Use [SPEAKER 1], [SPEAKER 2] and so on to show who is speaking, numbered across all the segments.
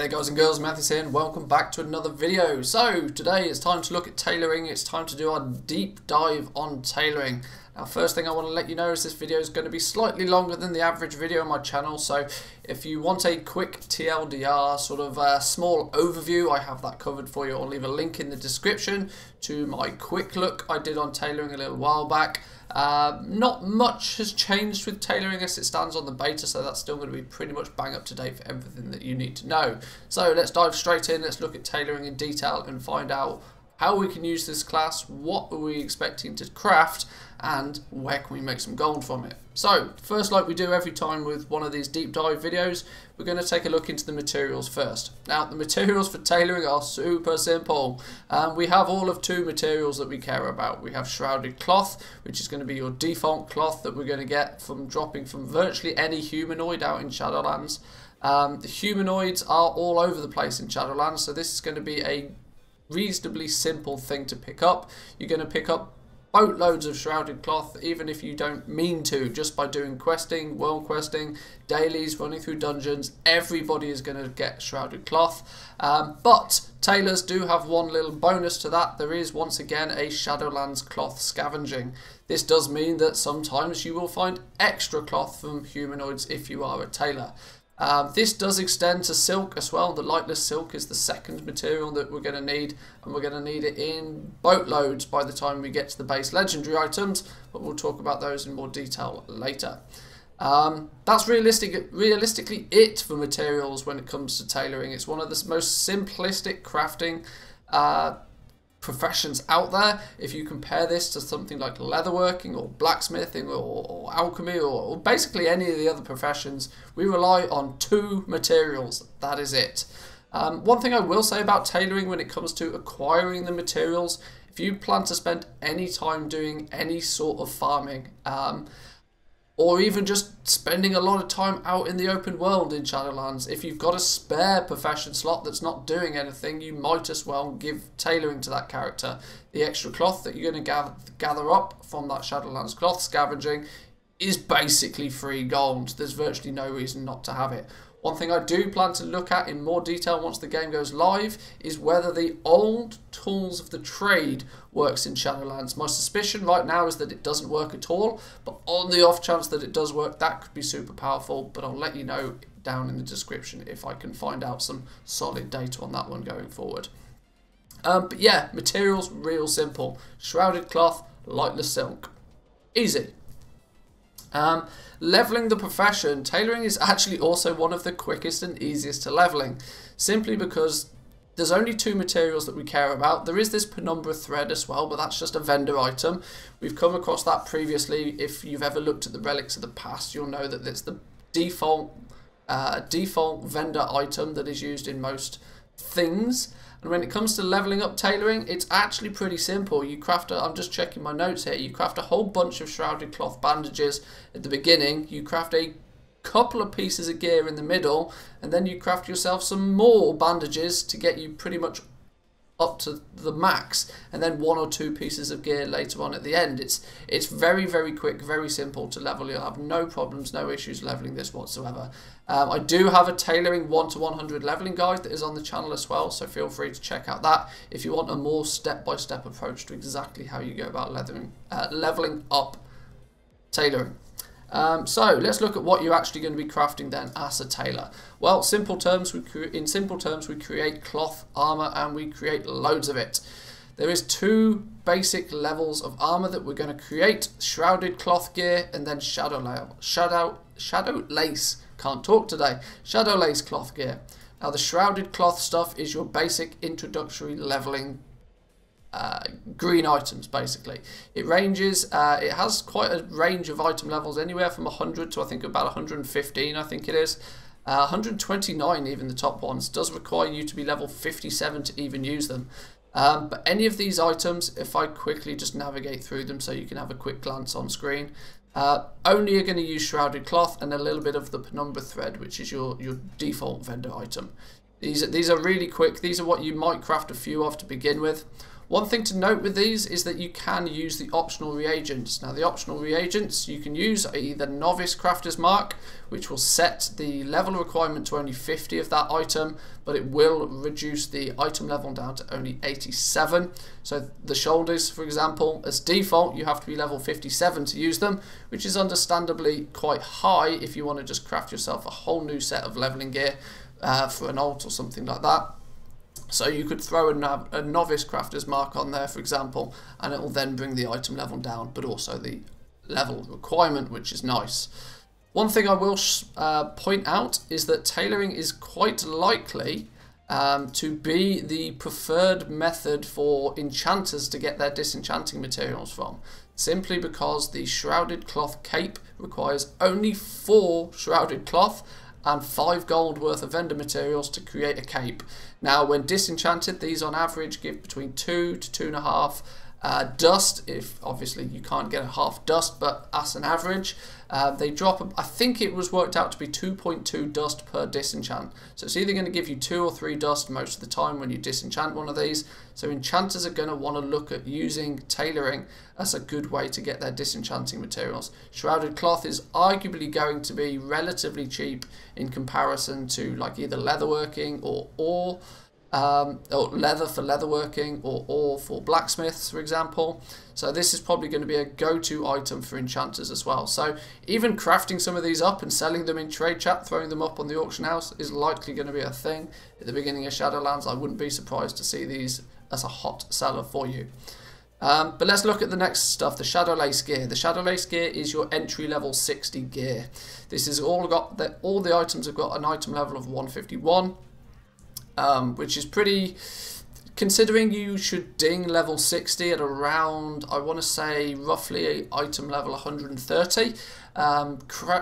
[SPEAKER 1] there guys and girls, Matthew here and welcome back to another video. So today it's time to look at tailoring. It's time to do our deep dive on tailoring. Now first thing I want to let you know is this video is going to be slightly longer than the average video on my channel, so if you want a quick TLDR sort of small overview, I have that covered for you. I'll leave a link in the description to my quick look I did on tailoring a little while back. Not much has changed with tailoring as it stands on the beta, so that's still going to be pretty much bang up to date for everything that you need to know. So let's dive straight in, let's look at tailoring in detail and find out how we can use this class, what are we expecting to craft, and where can we make some gold from it. So first, like we do every time with one of these deep dive videos, we're going to take a look into the materials first. Now the materials for tailoring are super simple. We have all of two materials that we care about. We have Shrouded Cloth, which is going to be your default cloth that we're going to get from dropping from virtually any humanoid out in Shadowlands. The humanoids are all over the place in Shadowlands, so this is going to be a reasonably simple thing to pick up. You're going to pick up boatloads of Shrouded Cloth even if you don't mean to, just by doing questing, world questing, dailies, running through dungeons. Everybody is going to get Shrouded Cloth, but tailors do have one little bonus to that. There is once again a Shadowlands cloth scavenging. This does mean that sometimes you will find extra cloth from humanoids if you are a tailor. This does extend to silk as well. The lightless silk is the second material that we're going to need, and we're going to need it in boatloads by the time we get to the base legendary items, but we'll talk about those in more detail later. That's realistically it for materials when it comes to tailoring. It's one of the most simplistic crafting professions out there. If you compare this to something like leatherworking or blacksmithing or alchemy or basically any of the other professions, we rely on two materials. That is it. One thing I will say about tailoring when it comes to acquiring the materials, if you plan to spend any time doing any sort of farming, or even just spending a lot of time out in the open world in Shadowlands, if you've got a spare profession slot that's not doing anything, you might as well give tailoring to that character. The extra cloth that you're going to gather up from that Shadowlands cloth scavenging is basically free gold. There's virtually no reason not to have it. One thing I do plan to look at in more detail once the game goes live is whether the old tools of the trade works in Shadowlands. My suspicion right now is that it doesn't work at all, but on the off chance that it does work, that could be super powerful, but I'll let you know down in the description if I can find out some solid data on that one going forward. But yeah, materials real simple. Shrouded Cloth, lightless silk. Easy. Leveling the profession, tailoring is actually also one of the quickest and easiest to leveling, simply because there's only two materials that we care about. There is this penumbra thread as well, but that's just a vendor item. We've come across that previously. If you've ever looked at the relics of the past, you'll know that it's the default vendor item that is used in most things. And when it comes to leveling up tailoring, it's actually pretty simple. You craft I'm just checking my notes here, you craft a whole bunch of Shrouded Cloth bandages at the beginning, you craft a couple of pieces of gear in the middle, and then you craft yourself some more bandages to get you pretty much up to the max, and then one or two pieces of gear later on at the end. It's very, very quick, very simple to level. You'll have no problems, no issues leveling this whatsoever. I do have a tailoring 1 to 100 leveling guide that is on the channel as well, so feel free to check out that if you want a more step-by-step approach to exactly how you go about leveling up tailoring. So let's look at what you're actually going to be crafting then as a tailor. Well, in simple terms, we create cloth armor, and we create loads of it. There is two basic levels of armor that we're going to create: Shrouded Cloth gear and then Shadow Lace. Can't talk today. Shadow Lace cloth gear. Now the Shrouded Cloth stuff is your basic introductory leveling green items. Basically it ranges, it has quite a range of item levels, anywhere from 100 to I think about 115, I think it is 129 even. The top ones does require you to be level 57 to even use them, but any of these items, if I quickly just navigate through them so you can have a quick glance on screen, only are going to use Shrouded Cloth and a little bit of the penumbra thread, which is your default vendor item. These are really quick. These are what you might craft a few of to begin with. One thing to note with these is that you can use the optional reagents. Now the optional reagents you can use are either Novice Crafter's Mark, which will set the level requirement to only 50 of that item, but it will reduce the item level down to only 87. So the shoulders, for example, as default you have to be level 57 to use them, which is understandably quite high if you want to just craft yourself a whole new set of leveling gear for an alt or something like that. So you could throw a Novice Crafter's Mark on there, for example, and it will then bring the item level down, but also the level requirement, which is nice. One thing I will point out is that tailoring is quite likely to be the preferred method for enchanters to get their disenchanting materials from, simply because the Shrouded Cloth cape requires only 4 Shrouded Cloth and 5 gold worth of vendor materials to create a cape. Now when disenchanted, these on average give between 2 to 2.5 dust, if obviously you can't get a half dust, but as an average they drop, I think it was worked out to be 2.2 dust per disenchant. So it's either going to give you 2 or 3 dust most of the time when you disenchant one of these. So enchanters are going to want to look at using tailoring as a good way to get their disenchanting materials. Shrouded Cloth is arguably going to be relatively cheap in comparison to like either leatherworking or leather for leatherworking or ore for blacksmiths, for example. So this is probably going to be a go-to item for enchanters as well. So even crafting some of these up and selling them in trade chat, throwing them up on the auction house is likely going to be a thing at the beginning of Shadowlands. I wouldn't be surprised to see these as a hot seller for you. But let's look at the next stuff, the Shadow Lace gear. The Shadow Lace gear is your entry level 60 gear. This is all the items have got an item level of 151. Which is pretty, considering you should ding level 60 at around, I want to say roughly item level 130.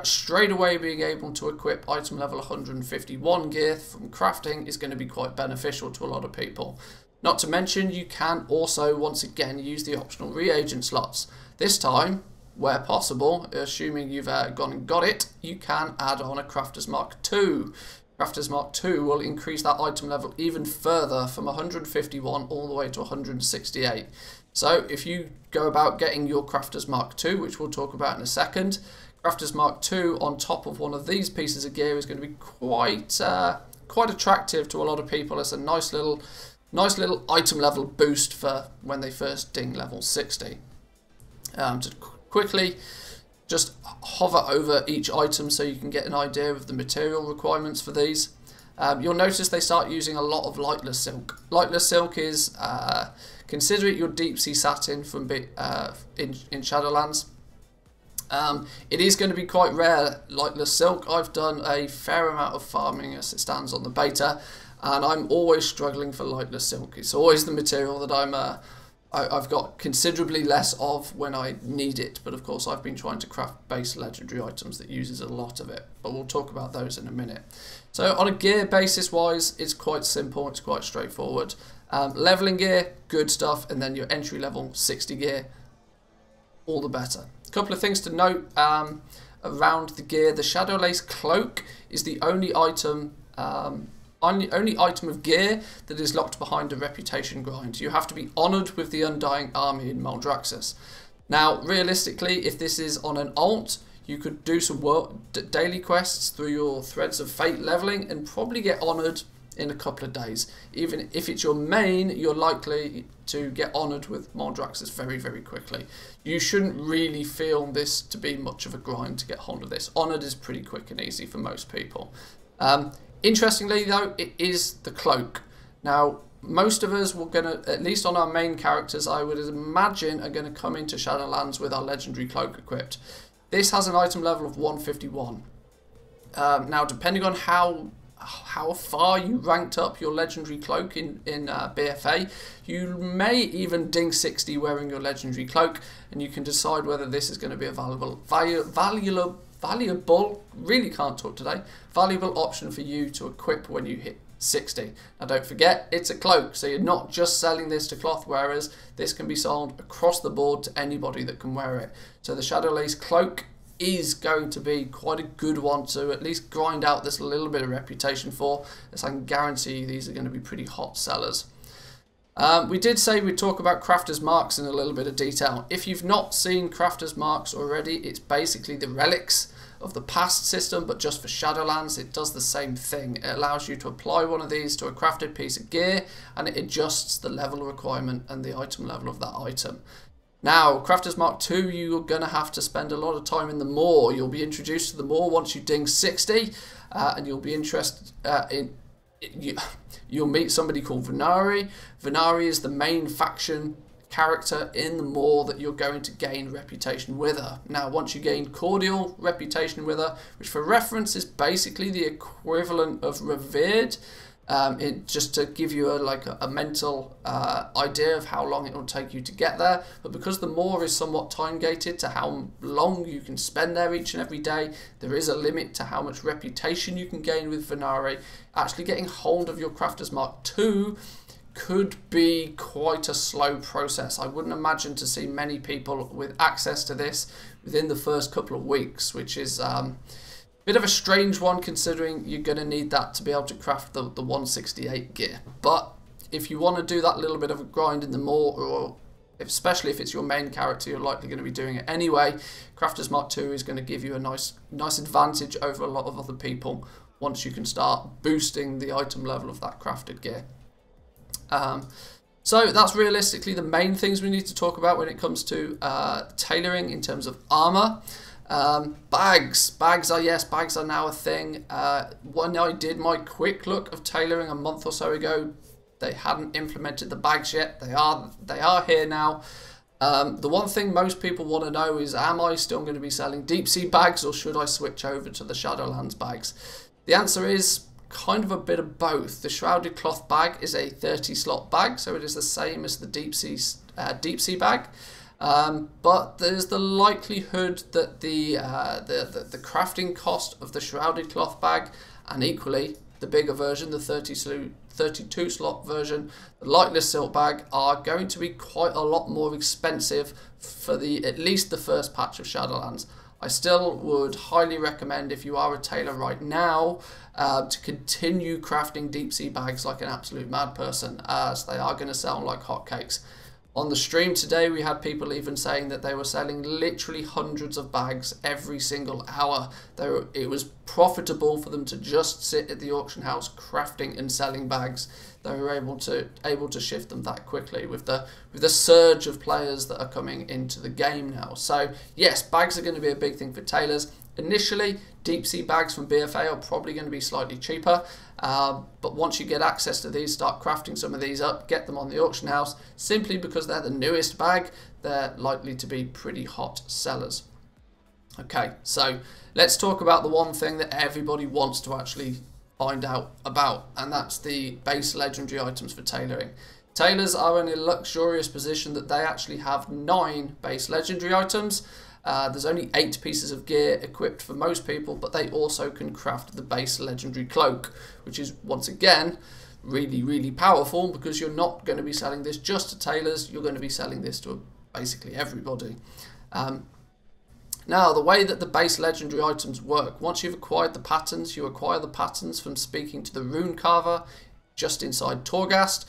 [SPEAKER 1] Straight away being able to equip item level 151 gear from crafting is going to be quite beneficial to a lot of people. Not to mention you can also once again use the optional reagent slots. This time, where possible, assuming you've gone and got it, you can add on a Crafter's Mark II. Crafter's Mark II will increase that item level even further from 151 all the way to 168. So if you go about getting your Crafter's Mark II, which we'll talk about in a second, Crafter's Mark II on top of one of these pieces of gear is going to be quite attractive to a lot of people. It's a nice little item level boost for when they first ding level 60. To quickly just hover over each item so you can get an idea of the material requirements for these. You'll notice they start using a lot of lightless silk. Lightless silk is, consider it your deep sea satin from in Shadowlands. It is going to be quite rare, lightless silk. I've done a fair amount of farming as it stands on the beta, and I'm always struggling for lightless silk. It's always the material that I've got considerably less of when I need it, but of course I've been trying to craft base legendary items that uses a lot of it, but we'll talk about those in a minute. So on a gear basis wise, it's quite simple, it's quite straightforward. Leveling gear, good stuff, and then your entry level 60 gear, all the better. A couple of things to note around the gear. The Shadow Lace Cloak is the only item only item of gear that is locked behind a reputation grind. You have to be honoured with the Undying Army in Maldraxxus. Now, realistically, if this is on an alt, you could do some daily quests through your Threads of Fate leveling and probably get honoured in a couple of days. Even if it's your main, you're likely to get honoured with Maldraxxus very, very quickly. You shouldn't really feel this to be much of a grind to get honoured this. Honoured is pretty quick and easy for most people. Interestingly though, it is the cloak. Now, most of us were going to, at least on our main characters, I would imagine are going to come into Shadowlands with our legendary cloak equipped. This has an item level of 151. Now, depending on how far you ranked up your legendary cloak in BFA, you may even ding 60 wearing your legendary cloak, and you can decide whether this is going to be a valuable, really can't talk today, valuable option for you to equip when you hit 60. Now don't forget, it's a cloak, so you're not just selling this to cloth wearers, this can be sold across the board to anybody that can wear it. So the Shadow Lace Cloak is going to be quite a good one to at least grind out this little bit of reputation for, as I can guarantee you these are going to be pretty hot sellers. We did say we'd talk about Crafter's Marks in a little bit of detail. If you've not seen Crafter's Marks already, it's basically the relics of the past system, but just for Shadowlands. It does the same thing. It allows you to apply one of these to a crafted piece of gear, and it adjusts the level requirement and the item level of that item. Now, Crafter's Mark 2, you're going to have to spend a lot of time in the Moor. You'll be introduced to the Moor once you ding 60, and you'll be interested you'll meet somebody called Venari. Venari is the main faction character in the Moor that you're going to gain reputation with her. Now, once you gain cordial reputation with her, which for reference is basically the equivalent of revered, just to give you a mental idea of how long it will take you to get there. But because the Moor is somewhat time gated to how long you can spend there each and every day, there is a limit to how much reputation you can gain with Venari. Actually getting hold of your Crafter's Mark 2 could be quite a slow process. I wouldn't imagine to see many people with access to this within the first couple of weeks, which is bit of a strange one considering you're going to need that to be able to craft the 168 gear. But if you want to do that little bit of a grind in the Moor, or especially if it's your main character, you're likely going to be doing it anyway, Crafter's Mark 2 is going to give you a nice advantage over a lot of other people once you can start boosting the item level of that crafted gear. So that's realistically the main things we need to talk about when it comes to tailoring in terms of armor. Bags are now a thing. When I did my quick look of tailoring a month or so ago, they hadn't implemented the bags yet. They are here now. The one thing most people want to know is, am I still going to be selling deep sea bags, or should I switch over to the Shadowlands bags? The answer is kind of a bit of both. The Shrouded Cloth bag is a 30 slot bag, so it is the same as the deep sea bag. But there's the likelihood that the crafting cost of the Shrouded Cloth bag, and equally the bigger version, the 32 slot version, the lightless silk bag, are going to be quite a lot more expensive for at least the first patch of Shadowlands. I still would highly recommend, if you are a tailor right now, to continue crafting deep sea bags like an absolute mad person, as they are going to sell like hotcakes. On the stream today, we had people even saying that they were selling literally hundreds of bags every single hour. It was profitable for them to just sit at the auction house crafting and selling bags. They were able to shift them that quickly with the surge of players that are coming into the game now. So yes, bags are going to be a big thing for tailors. Initially, deep sea bags from BFA are probably going to be slightly cheaper, but once you get access to these, start crafting some of these up, get them on the auction house, simply because they're the newest bag, they're likely to be pretty hot sellers. Okay, so let's talk about the one thing that everybody wants to actually find out about, and that's the base legendary items for tailoring. Tailors are in a luxurious position that they actually have 9 base legendary items. There's only 8 pieces of gear equipped for most people, but they also can craft the base legendary cloak, which is once again really powerful, because you're not going to be selling this just to tailors, you're going to be selling this to basically everybody. Now, the way that the base legendary items work, once you've acquired the patterns, you acquire the patterns from speaking to the rune carver just inside Torghast.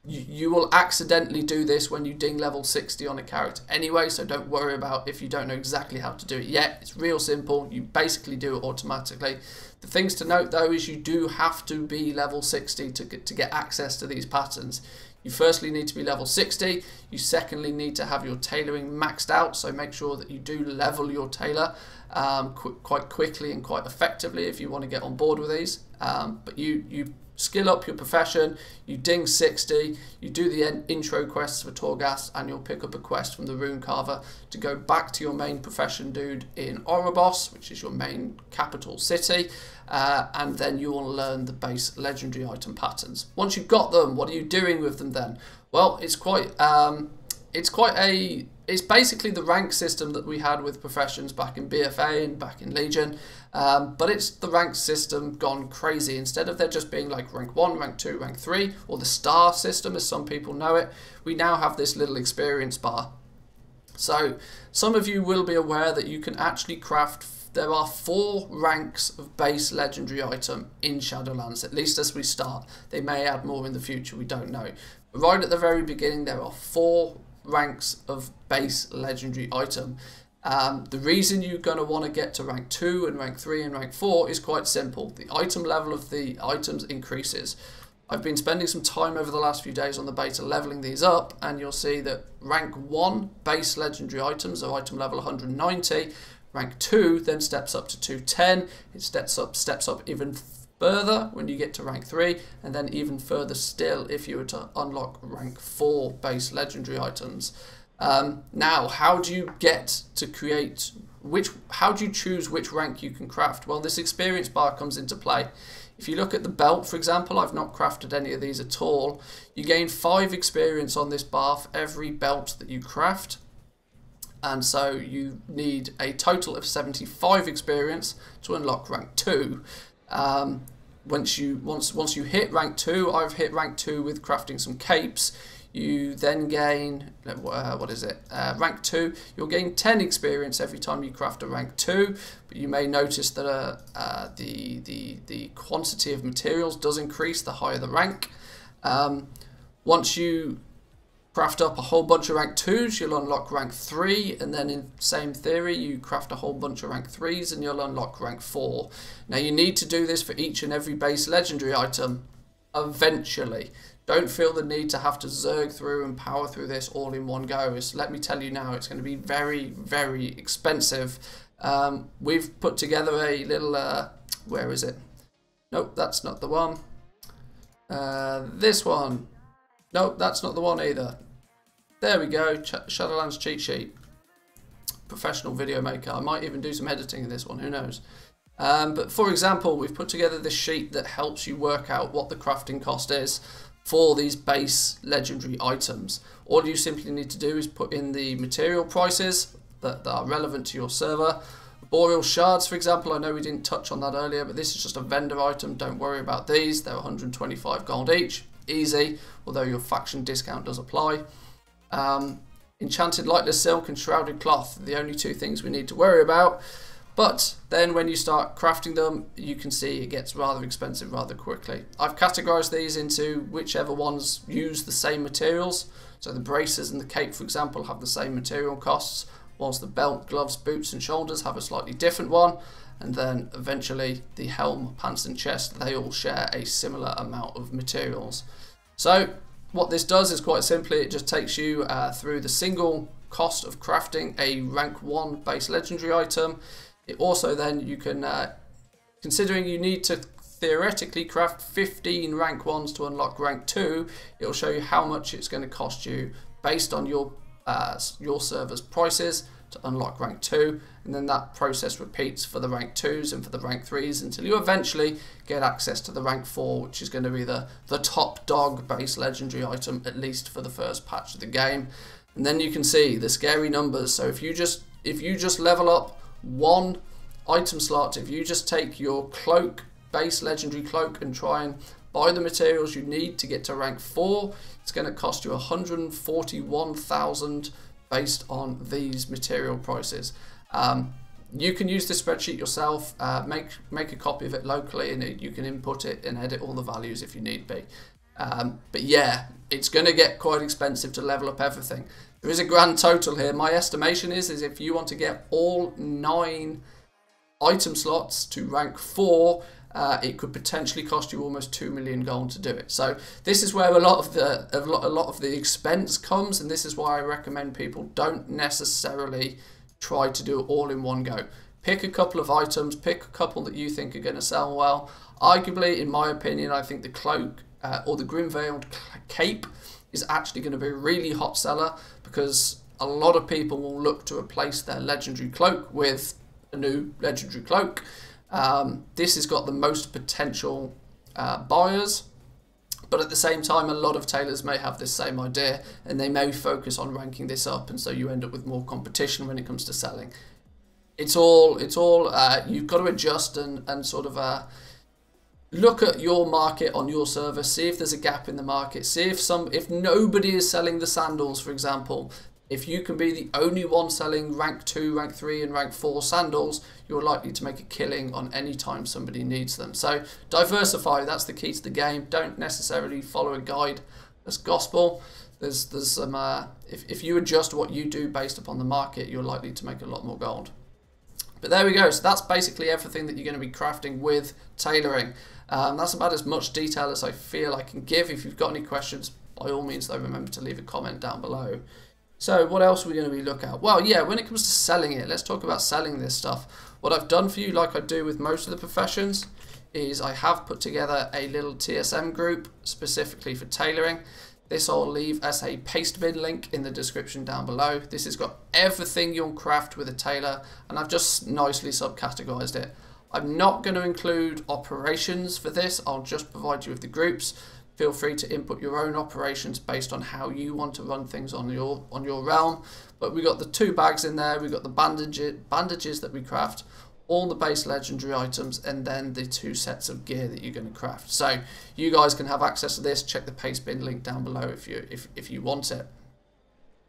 [SPEAKER 1] You will accidentally do this when you ding level 60 on a character anyway, so don't worry about if you don't know exactly how to do it yet. It's real simple. You basically do it automatically. The things to note though is you do have to be level 60 to get access to these patterns. You firstly need to be level 60. You secondly need to have your tailoring maxed out, so make sure that you do level your tailor quite quickly and quite effectively if you want to get on board with these. But you skill up your profession, you ding 60, you do the intro quests for Torghast, and you'll pick up a quest from the rune carver to go back to your main profession dude in Oribos, which is your main capital city, and then you will learn the base legendary item patterns. Once you've got them, what are you doing with them then? Well, it's basically the rank system that we had with professions back in BFA and back in Legion, but it's the rank system gone crazy. Instead of there just being like rank 1, rank 2, rank 3, or the star system as some people know it, we now have this little experience bar. So some of you will be aware that you can actually craft there are 4 ranks of base legendary item in Shadowlands, at least as we start. They may add more in the future, we don't know. But right at the very beginning, there are 4 ranks of base legendary item. The reason you're going to want to get to rank 2 and rank 3 and rank 4 is quite simple. The item level of the items increases. I've been spending some time over the last few days on the beta leveling these up, and you'll see that rank 1 base legendary items are item level 190. Rank 2 then steps up to 210. It steps up even further when you get to rank 3, and then even further still if you were to unlock rank 4 base legendary items. Now, how do you get to create how do you choose which rank you can craft? Well, this experience bar comes into play. If you look at the belt, for example, I've not crafted any of these at all. You gain 5 experience on this bar for every belt that you craft. And so you need a total of 75 experience to unlock rank 2. Once you hit rank 2, I've hit rank 2 with crafting some capes. You then gain, rank 2, you'll gain 10 experience every time you craft a rank 2, but you may notice that the quantity of materials does increase the higher the rank. Once you craft up a whole bunch of rank 2s, you'll unlock rank 3, and then in same theory, you craft a whole bunch of rank 3s and you'll unlock rank 4. Now you need to do this for each and every base legendary item eventually. Don't feel the need to have to zerg through and power through this all in one go. Let me tell you now, it's going to be very, very expensive. We've put together a little, where is it? Nope, that's not the one. This one. Nope, that's not the one either. There we go, Shadowlands cheat sheet. Professional video maker. I might even do some editing in this one, who knows. But for example, we've put together this sheet that helps you work out what the crafting cost is for these base legendary items. All you simply need to do is put in the material prices that are relevant to your server. Boreal shards, for example, I know we didn't touch on that earlier, but this is just a vendor item. Don't worry about these. They're 125 gold each. Easy, although your faction discount does apply. Enchanted lightless silk and shrouded cloth are the only 2 things we need to worry about. But then when you start crafting them, you can see it gets rather expensive rather quickly. I've categorized these into whichever ones use the same materials. So the braces and the cape, for example, have the same material costs, whilst the belt, gloves, boots and shoulders have a slightly different one. And then eventually the helm, pants and chest, they all share a similar amount of materials. So what this does is quite simply, it just takes you through the single cost of crafting a rank 1 base legendary item. It also then, you can, considering you need to theoretically craft 15 rank 1s to unlock rank 2, it will show you how much it's going to cost you based on your server's prices to unlock rank 2, and then that process repeats for the rank 2s and for the rank 3s until you eventually get access to the rank 4, which is going to be the top dog base legendary item, at least for the first patch of the game. And then you can see the scary numbers. So if you just level up 1 item slot, if you just take your cloak, base legendary cloak, and try and buy the materials you need to get to rank 4, it's going to cost you 141,000 based on these material prices. You can use this spreadsheet yourself, make a copy of it locally, and you can input it and edit all the values if you need be. But yeah, it's going to get quite expensive to level up everything. There is a grand total here. My estimation is if you want to get all 9 item slots to rank 4, it could potentially cost you almost 2 million gold to do it. So this is where a lot of the expense comes, and this is why I recommend people don't necessarily try to do it all in one go. Pick a couple of items, pick a couple that you think are going to sell well. Arguably, in my opinion, I think the cloak or the Grim-Veiled cape is actually going to be a really hot seller, because a lot of people will look to replace their legendary cloak with a new legendary cloak. This has got the most potential buyers, but at the same time a lot of tailors may have this same idea and they may focus on ranking this up, and so you end up with more competition when it comes to selling. It's all you've got to adjust and sort of look at your market on your server, see if there's a gap in the market, see if nobody is selling the sandals, for example. If you can be the only one selling rank 2, rank 3 and rank 4 sandals, you're likely to make a killing on any time somebody needs them. So diversify, that's the key to the game. Don't necessarily follow a guide that's gospel. There's some, if you adjust what you do based upon the market, you're likely to make a lot more gold. But there we go, so that's basically everything that you're going to be crafting with tailoring. That's about as much detail as I feel I can give. If you've got any questions, by all means though, remember to leave a comment down below. So what else are we going to be looking at? Well, yeah, when it comes to selling it, let's talk about selling this stuff. What I've done for you, like I do with most of the professions, is I have put together a little TSM group specifically for tailoring. This I'll leave as a paste bin link in the description down below. This has got everything you'll craft with a tailor, and I've just nicely subcategorized it. I'm not going to include operations for this, I'll just provide you with the groups. Feel free to input your own operations based on how you want to run things on your realm. But we got the 2 bags in there, we got the bandages that we craft, all the base legendary items, and then the 2 sets of gear that you're going to craft. So you guys can have access to this. Check the paste bin link down below if you want it.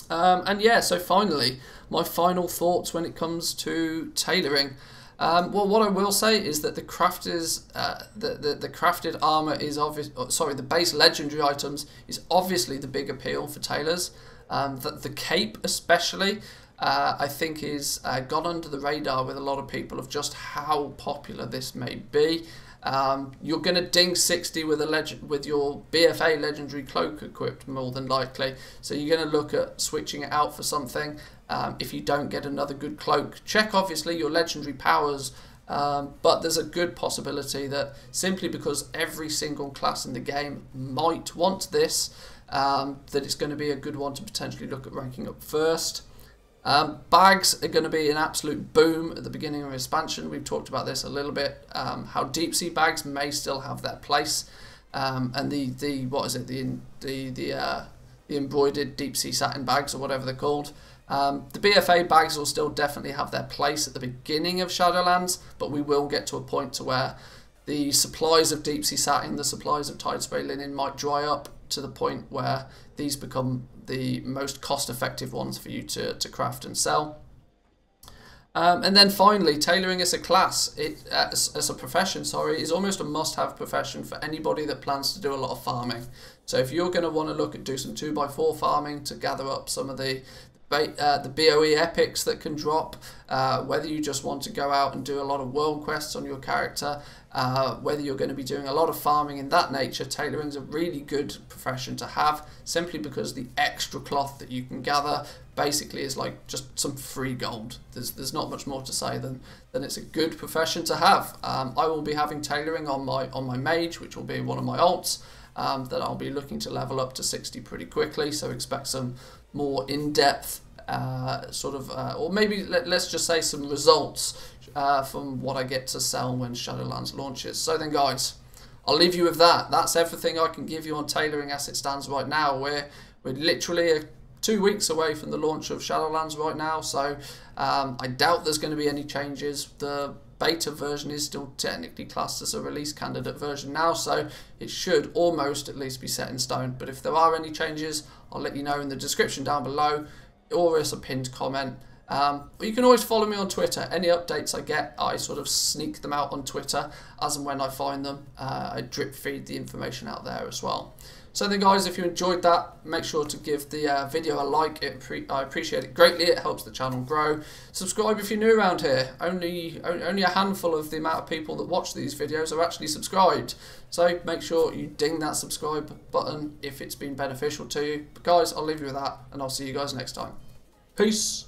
[SPEAKER 1] And yeah, so finally, my final thoughts when it comes to tailoring. Well, what I will say is that the crafters, the crafted armor is the base legendary items is obviously the big appeal for tailors. The cape especially, I think is gone under the radar with a lot of people of just how popular this may be. You're going to ding 60 with your BFA legendary cloak equipped more than likely, so you're going to look at switching it out for something. If you don't get another good cloak, check obviously your legendary powers, but there's a good possibility that simply because every single class in the game might want this, that it's going to be a good one to potentially look at ranking up first. Bags are going to be an absolute boom at the beginning of expansion. We've talked about this a little bit, how deep sea bags may still have their place, and the embroidered deep sea satin bags or whatever they're called. The BFA bags will still definitely have their place at the beginning of Shadowlands, but we will get to a point to where the supplies of deep sea satin, the supplies of tide spray linen might dry up to the point where these become the most cost-effective ones for you to craft and sell. And then finally, tailoring as a class, as a profession, sorry, is almost a must-have profession for anybody that plans to do a lot of farming. So if you're going to want to look at do some 2x4 farming to gather up some of the BOE epics that can drop, whether you just want to go out and do a lot of world quests on your character, whether you're going to be doing a lot of farming in that nature, tailoring is a really good profession to have, simply because the extra cloth that you can gather basically is like just some free gold. There's not much more to say than it's a good profession to have. I will be having tailoring on my mage, which will be one of my alts, that I'll be looking to level up to 60 pretty quickly, so expect some more in-depth or maybe let's just say some results from what I get to sell when Shadowlands launches. So then guys, I'll leave you with that. That's everything I can give you on tailoring as it stands right now. We're literally 2 weeks away from the launch of Shadowlands right now, so I doubt there's going to be any changes. The beta version is still technically classed as a release candidate version now, so it should almost at least be set in stone. But if there are any changes, I'll let you know in the description down below or as a pinned comment. But you can always follow me on Twitter. Any updates I get, I sort of sneak them out on Twitter as and when I find them. I drip feed the information out there as well. So then guys, if you enjoyed that, make sure to give the video a like. I appreciate it greatly. It helps the channel grow. Subscribe if you're new around here. Only a handful of the amount of people that watch these videos are actually subscribed. So make sure you ding that subscribe button if it's been beneficial to you. But guys, I'll leave you with that, and I'll see you guys next time. Peace.